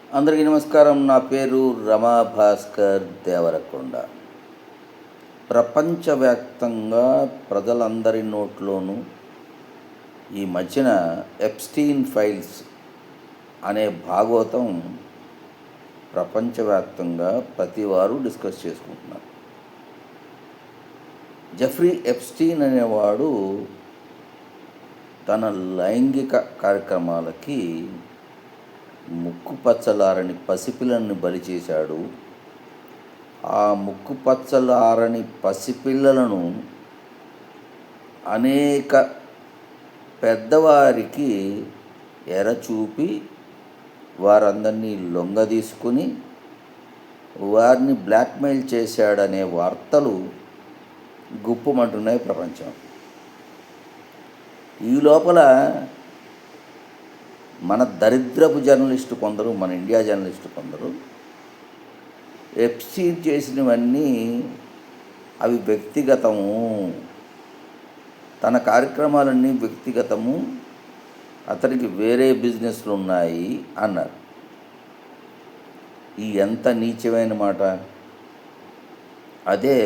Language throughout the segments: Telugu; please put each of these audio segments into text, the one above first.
అందరికీ నమస్కారం. నా పేరు రమా భాస్కర్ దేవరకొండ. ప్రపంచవ్యాప్తంగా ప్రజలందరి నోట్లోనూ ఈ మధ్యన ఎప్స్టీన్ ఫైల్స్ అనే భాగవతం ప్రపంచవ్యాప్తంగా ప్రతివారు డిస్కస్ చేసుకుంటున్నారు. జెఫ్రీ ఎప్స్టీన్ అనేవాడు తన లైంగిక కార్యక్రమాలకి ముక్కుపచ్చలారని పసిపిల్లల్ని బలి చేశాడు. ఆ ముక్కుపచ్చలారని పసిపిల్లలను అనేక పెద్దవారికి ఎరచూపి వారందరినీ లొంగదీసుకుని వారిని బ్లాక్మెయిల్ చేశాడనే వార్తలు గుప్పుమంటున్నాయి ప్రపంచం. ఈ లోపల మన దరిద్రపు జర్నలిస్టు కొందరు, మన ఇండియా జర్నలిస్టు కొందరు ఎప్స్టీన్ చేసినవన్నీ అవి వ్యక్తిగతము, తన కార్యక్రమాలన్నీ వ్యక్తిగతము, అతనికి వేరే బిజినెస్లు ఉన్నాయి అన్నారు. ఈ ఎంత నీచమైన మాట! అదే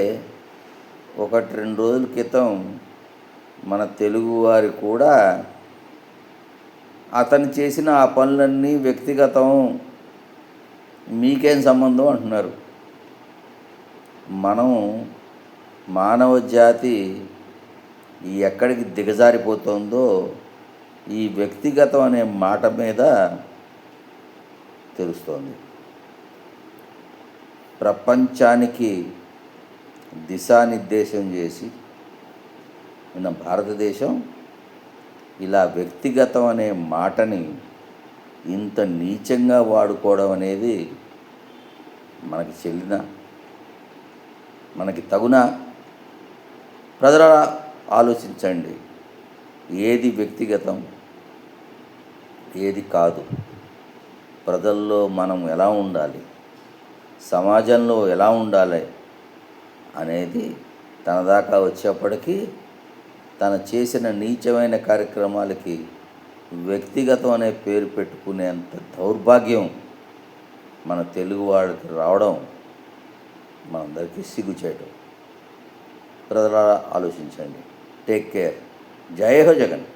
1-2 రోజుల క్రితం మన తెలుగువారి కూడా అతను చేసిన ఆ పనులన్నీ వ్యక్తిగతం, మీకేం సంబంధం అంటున్నారు. మనం మానవ జాతి ఎక్కడికి దిగజారిపోతుందో ఈ వ్యక్తిగతం అనే మాట మీద తెలుస్తోంది. ప్రపంచానికి దిశానిర్దేశం చేసి మన భారతదేశం ఇలా వ్యక్తిగతం అనే మాటని ఇంత నీచంగా వాడుకోవడం అనేది మనకి చెల్లినా, మనకి తగునా? ప్రజలారా ఆలోచించండి. ఏది వ్యక్తిగతం, ఏది కాదు? ప్రజల్లో మనం ఎలా ఉండాలి, సమాజంలో ఎలా ఉండాలి అనేది తన దాకా వచ్చేప్పటికీ తను చేసిన నీచమైన కార్యక్రమాలకి వ్యక్తిగతం అనే పేరు పెట్టుకునేంత దౌర్భాగ్యం మన తెలుగు వాళ్ళకి రావడం మనందరికీ సిగ్గుచేయటం. ప్రజలారా ఆలోచించండి. Take care. జై హో జగన్.